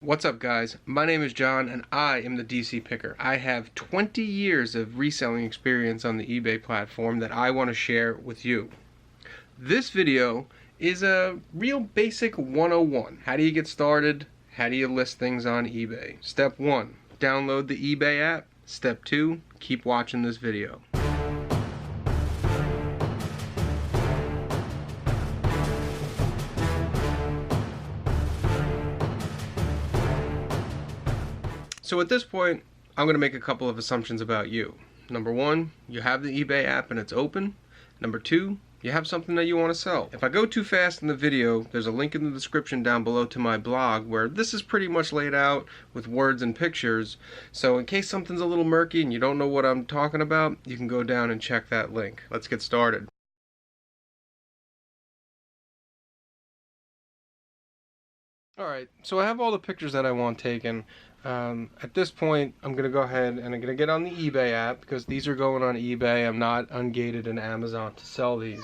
What's up, guys? My name is John and I am the DC Picker. I have 20 years of reselling experience on the eBay platform that I want to share with you. This video is a real basic 101. How do you get started? How do you list things on eBay? Step 1, download the eBay app. Step 2, keep watching this video. So at this point, I'm going to make a couple of assumptions about you. Number 1, you have the eBay app and it's open. Number 2, you have something that you want to sell. If I go too fast in the video, there's a link in the description down below to my blog where this is pretty much laid out with words and pictures. So in case something's a little murky and you don't know what I'm talking about, you can go down and check that link. Let's get started. Alright, so I have all the pictures that I want taken. At this point, I'm going to go ahead and I'm going to get on the eBay app because these are going on eBay. I'm not ungated in Amazon to sell these.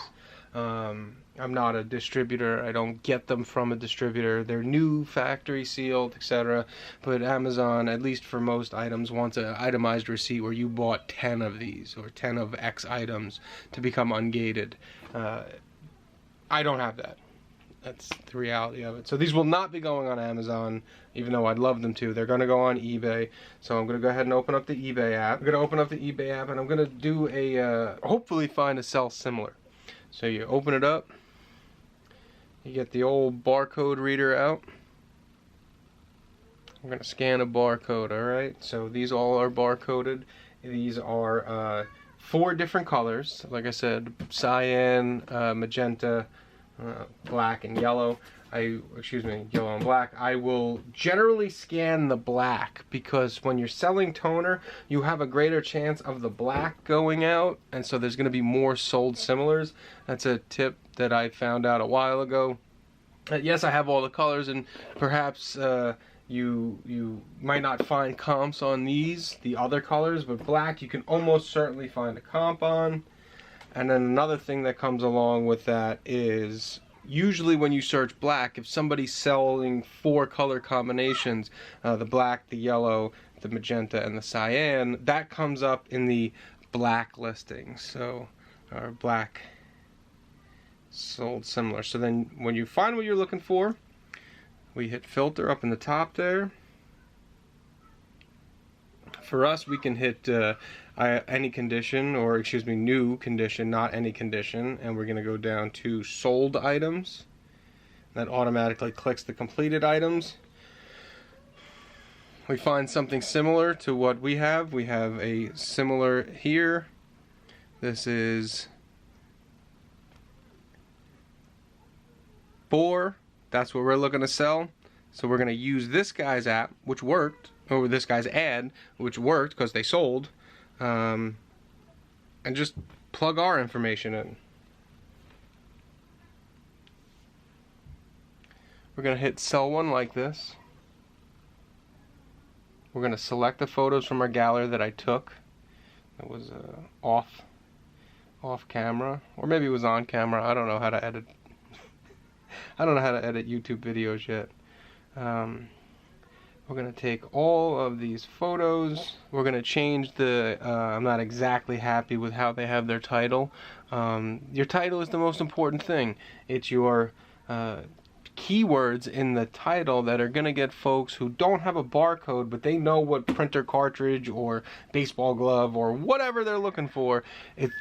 I'm not a distributor. I don't get them from a distributor. They're new, factory sealed, etc. But Amazon, at least for most items, wants an itemized receipt where you bought 10 of these or 10 of X items to become ungated. I don't have that. That's the reality of it. So these will not be going on Amazon, even though I'd love them to. They're going to go on eBay. So I'm going to go ahead and open up the eBay app. I'm going to open up the eBay app and I'm going to do a, hopefully find a sell similar. So you open it up. You get the old barcode reader out. I'm going to scan a barcode, alright? So these all are barcoded. These are 4 different colors. Like I said, cyan, magenta, black and yellow. Yellow and black. I will generally scan the black because when you're selling toner, you have a greater chance of the black going out, and so there's going to be more sold similars. That's a tip that I found out a while ago. Yes, I have all the colors, and perhaps you might not find comps on the other colors, but black you can almost certainly find a comp on. And then another thing that comes along with that is usually when you search black, if somebody's selling 4 color combinations, the black, the yellow, the magenta, and the cyan, that comes up in the black listings. So, or black sold similar. So then when you find what you're looking for, we hit filter up in the top there. For us, we can hit any condition, or excuse me, new condition, not any condition, and we're going to go down to sold items. That automatically clicks the completed items. We find something similar to what we have. We have a similar here. This is 4. That's what we're looking to sell. So we're going to use this guy's app, which worked, or this guy's ad, which worked because they sold, and just plug our information in. We're going to hit sell one like this. We're going to select the photos from our gallery that I took. That was off camera, or maybe it was on camera. I don't know how to edit. I don't know how to edit YouTube videos yet. We're going to take all of these photos. We're going to change the, I'm not exactly happy with how they have their title. Your title is the most important thing. It's your keywords in the title that are going to get folks who don't have a barcode, but they know what printer cartridge or baseball glove or whatever they're looking for.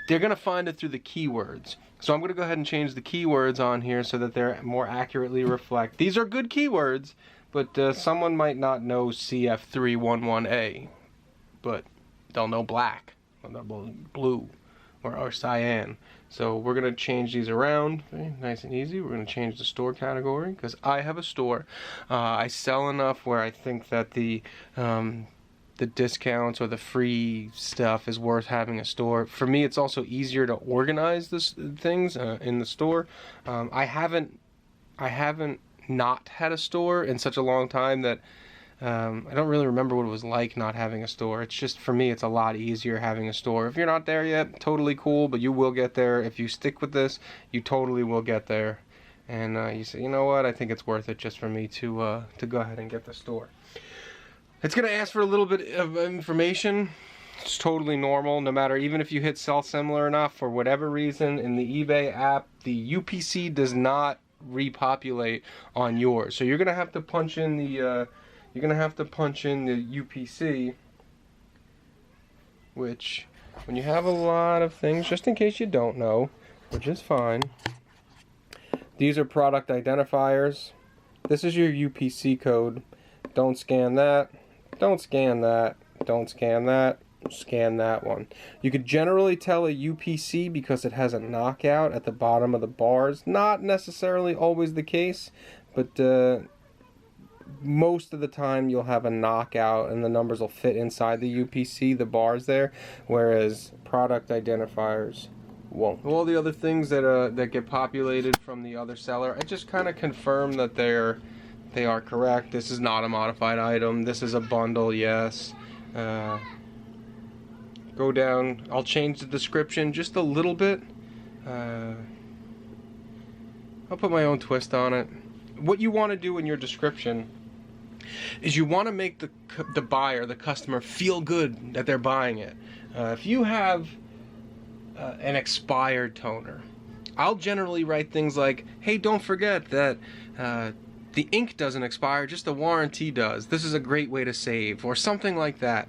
They're going to find it through the keywords. So I'm going to go ahead and change the keywords on here so that they're more accurately reflect. These are good keywords, but someone might not know CF311A, but they'll know black, or blue, or cyan. So we're going to change these around, nice and easy. We're going to change the store category, because I have a store. I sell enough where I think that the discounts or the free stuff is worth having a store. For me, it's also easier to organize things in the store. I haven't not had a store in such a long time that I don't really remember what it was like not having a store. It's just, for me, it's a lot easier having a store. If you're not there yet, totally cool, but you will get there. If you stick with this, you totally will get there. and you say, you know what, I think it's worth it just for me to go ahead and get the store. It's going to ask for a little bit of information. It's totally normal, no matter, even if you hit sell similar enough, for whatever reason, in the eBay app, the UPC does not repopulate on yours. So you're going to have to punch in the UPC, which, when you have a lot of things, just in case you don't know, which is fine, these are product identifiers. This is your UPC code. Don't scan that, don't scan that, don't scan that, scan that one. You could generally tell a UPC because it has a knockout at the bottom of the bars. Not necessarily always the case, but most of the time you'll have a knockout and the numbers will fit inside the UPC, the bars there, whereas product identifiers won't. All the other things that get populated from the other seller, I just kind of confirm that they are correct. This is not a modified item. This is a bundle, yes. Go down. I'll change the description just a little bit. I'll put my own twist on it. What you want to do in your description is you want to make the buyer, the customer, feel good that they're buying it. If you have an expired toner, I'll generally write things like, hey, don't forget that the ink doesn't expire, just the warranty does. This is a great way to save, or something like that.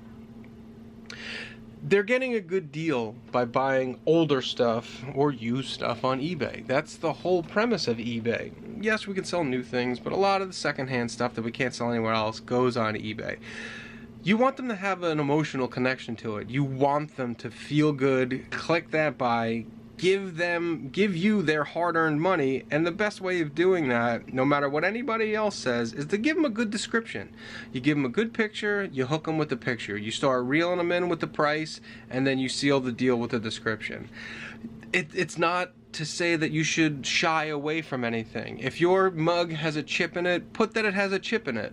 They're getting a good deal by buying older stuff or used stuff on eBay. That's the whole premise of eBay. Yes, we can sell new things, but a lot of the secondhand stuff that we can't sell anywhere else goes on eBay. You want them to have an emotional connection to it. You want them to feel good, click that buy, give you their hard-earned money, and the best way of doing that, no matter what anybody else says, is to give them a good description. You give them a good picture, you hook them with the picture, you start reeling them in with the price, and then you seal the deal with the description. It's not to say that you should shy away from anything. If your mug has a chip in it, put that it has a chip in it.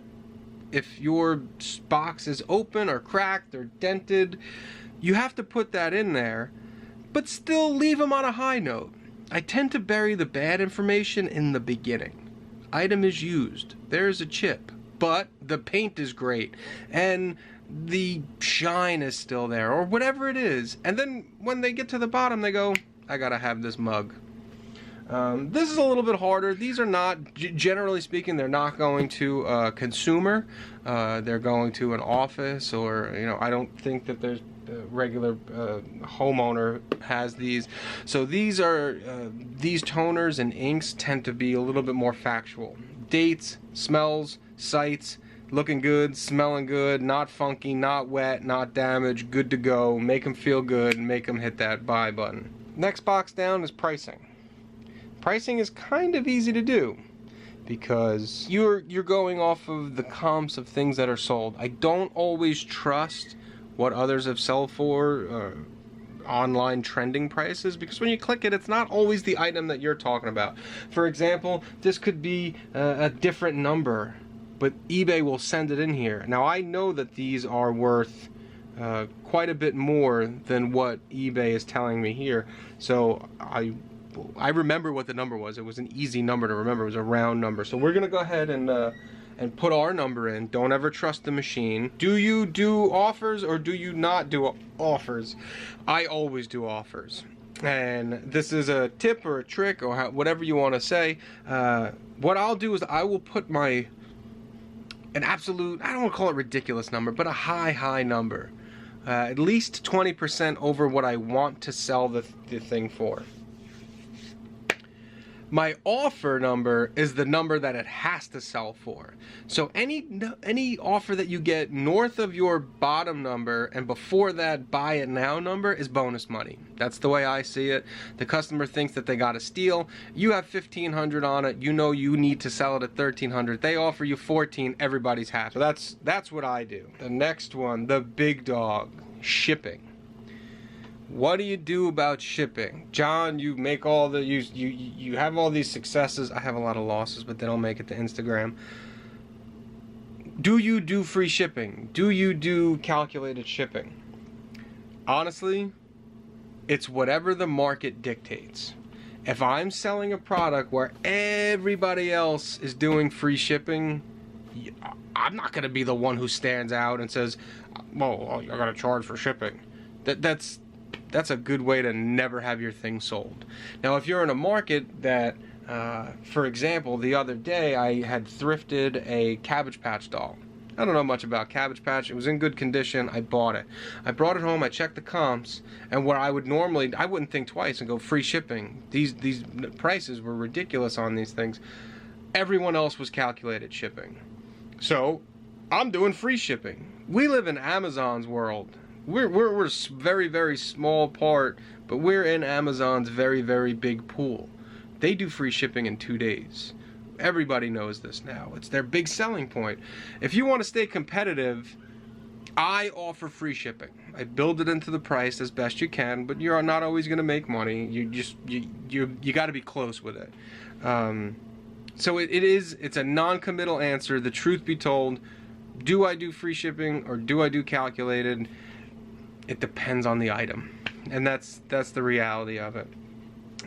If your box is open or cracked or dented, you have to put that in there, but still leave them on a high note. I tend to bury the bad information in the beginning. Item is used. There's a chip, but the paint is great, and the shine is still there, or whatever it is. And then when they get to the bottom, they go, I gotta have this mug. This is a little bit harder. These are not, generally speaking, they're not going to a consumer. They're going to an office, or, you know, I don't think that there's regular homeowner has these. So these are these toners and inks tend to be a little bit more factual. Dates, smells, sights, looking good, smelling good, not funky, not wet, not damaged, good to go. Make them feel good and make them hit that buy button. Next box down is pricing. Pricing is kind of easy to do because you're going off of the comps of things that are sold. I don't always trust what others have sold for online trending prices, because when you click it, it's not always the item that you're talking about. For example, this could be a different number, but eBay will send it in here. Now I know that these are worth quite a bit more than what eBay is telling me here, so I remember what the number was. It was an easy number to remember. It was a round number. So we're gonna go ahead and put our number in. Don't ever trust the machine. Do you do offers or do you not do offers? I always do offers. And this is a tip or a trick or whatever you want to say. What I'll do is I will put an absolute, I don't want to call it ridiculous number, but a high number. At least 20% over what I want to sell the thing for. My offer number is the number that it has to sell for. So any offer that you get north of your bottom number and before that buy it now number is bonus money. That's the way I see it. The customer thinks that they got a steal. You have $1,500 on it. You know you need to sell it at $1,300. They offer you $1,400. Everybody's happy. So that's what I do. The next one, the big dog, shipping. What do you do about shipping? John, you make all the, you have all these successes. I have a lot of losses, but they don't make it to Instagram. Do you do free shipping? Do you do calculated shipping? Honestly, it's whatever the market dictates. If I'm selling a product where everybody else is doing free shipping, I'm not going to be the one who stands out and says, well, I got to charge for shipping. That's a good way to never have your thing sold. Now, if you're in a market that, for example, the other day I had thrifted a Cabbage Patch doll. I don't know much about Cabbage Patch. It was in good condition. I bought it. I brought it home. I checked the comps, and where I would normally, I wouldn't think twice and go free shipping. These prices were ridiculous on these things. Everyone else was calculated shipping. So I'm doing free shipping. We live in Amazon's world. We're a very, very small part, but we're in Amazon's very, very big pool. They do free shipping in 2 days. Everybody knows this now. It's their big selling point. If you want to stay competitive, I offer free shipping. I build it into the price as best you can, but you're not always going to make money. You got to be close with it. So it's a non-committal answer. The truth be told, do I do free shipping or do I do calculated? It depends on the item, and that's the reality of it.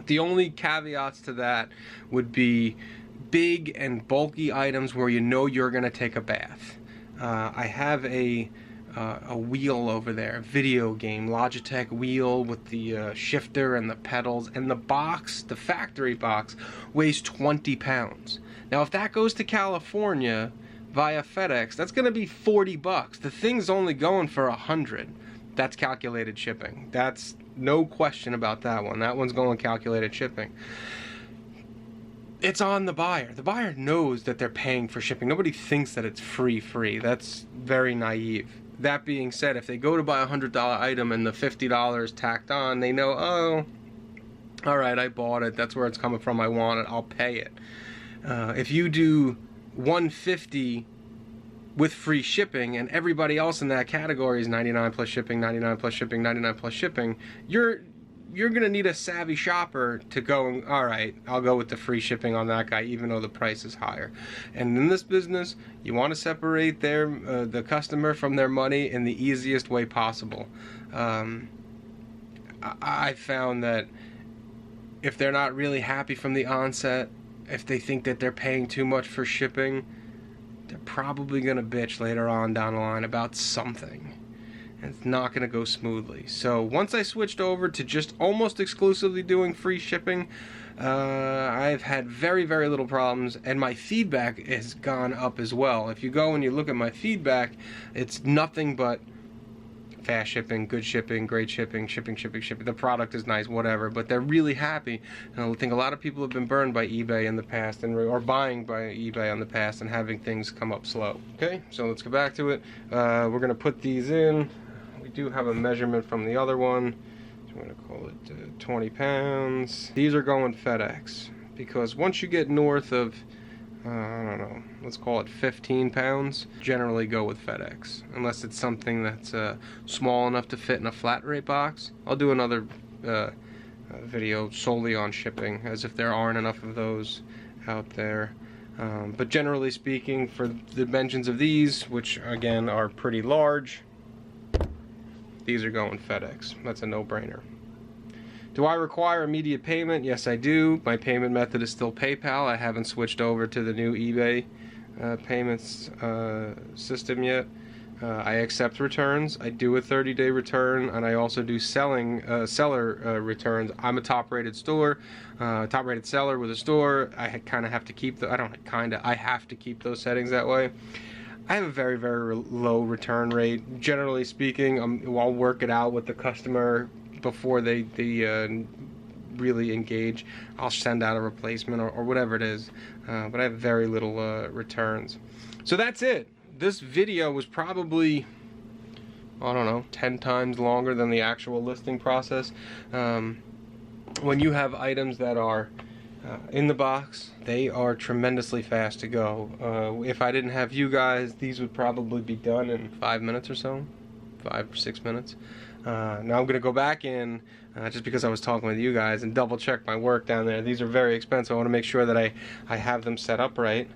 The only caveats to that would be big and bulky items where you know you're going to take a bath. I have a wheel over there, video game Logitech wheel with the shifter and the pedals, and the box, the factory box, weighs 20 pounds. Now if that goes to California via FedEx, that's going to be $40. The thing's only going for $100. That's calculated shipping. That's no question about that one. That one's going calculated shipping. It's on the buyer. The buyer knows that they're paying for shipping. Nobody thinks that it's free. That's very naive. That being said, if they go to buy a $100 item and the $50 tacked on, they know, oh, all right, I bought it. That's where it's coming from. I want it. I'll pay it. If you do $150 with free shipping and everybody else in that category is $99 plus shipping, $99 plus shipping, $99 plus shipping, you're gonna need a savvy shopper to go, all right, I'll go with the free shipping on that guy even though the price is higher. And in this business, you want to separate the customer from their money in the easiest way possible. I found that if they're not really happy from the onset, if they think that they're paying too much for shipping, they're probably going to bitch later on down the line about something. And it's not going to go smoothly. So once I switched over to just almost exclusively doing free shipping, I've had very, very little problems, and my feedback has gone up as well. If you go and you look at my feedback, it's nothing but fast shipping, good shipping, great shipping, shipping. The product is nice, whatever, but they're really happy. And I think a lot of people have been burned by eBay in the past, or buying by eBay in the past and having things come up slow. Okay, so let's go back to it. We're going to put these in. We do have a measurement from the other one. So I'm going to call it 20 pounds. These are going FedEx, because once you get north of I don't know, let's call it 15 pounds, generally go with FedEx, unless it's something that's small enough to fit in a flat rate box. I'll do another video solely on shipping, as if there aren't enough of those out there. But generally speaking, for the dimensions of these, which again are pretty large, these are going FedEx. That's a no-brainer. Do I require immediate payment? Yes, I do. My payment method is still PayPal. I haven't switched over to the new eBay payments system yet. I accept returns. I do a 30-day return, and I also do seller returns. I'm a top-rated store, top-rated seller with a store. I kind of have to keep I have to keep those settings that way. I have a very, very low return rate. Generally speaking, I'll work it out with the customer before they really engage. I'll send out a replacement or whatever it is, but I have very little returns. So that's it. This video was probably, I don't know, 10 times longer than the actual listing process. When you have items that are in the box, they are tremendously fast to go. If I didn't have you guys, these would probably be done in 5 minutes or so, 5 or 6 minutes. Now I'm going to go back in, just because I was talking with you guys, and double check my work down there. These are very expensive. I want to make sure that I have them set up right.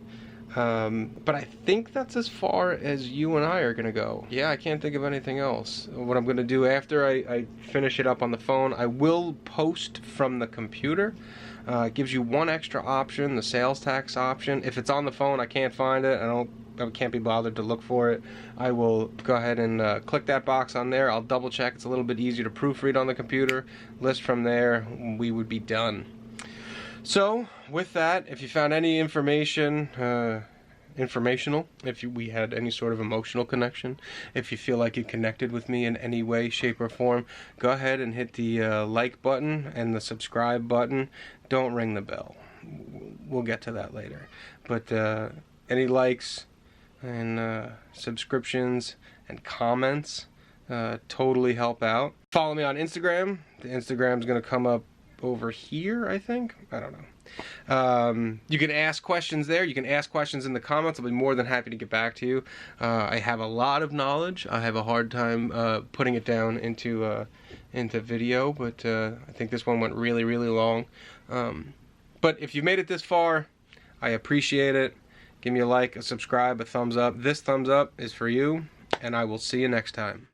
But I think that's as far as you and I are going to go. Yeah, I can't think of anything else. What I'm going to do after I finish it up on the phone, I will post from the computer. It gives you one extra option, the sales tax option. If it's on the phone, I can't find it. I can't be bothered to look for it. I will go ahead and click that box on there. I'll double check. It's a little bit easier to proofread on the computer. List from there. We would be done. So with that, if you found any informational, if we had any sort of emotional connection, if you feel like you connected with me in any way, shape, or form, go ahead and hit the like button and the subscribe button. Don't ring the bell. We'll get to that later. But any likes and subscriptions and comments totally help out. Follow me on Instagram. The Instagram's going to come up over here, I think. I don't know. You can ask questions there. You can ask questions in the comments. I'll be more than happy to get back to you. I have a lot of knowledge. I have a hard time putting it down into video, but I think this one went really, really long. But if you made it this far, I appreciate it. Give me a like, a subscribe, a thumbs up. This thumbs up is for you, and I will see you next time.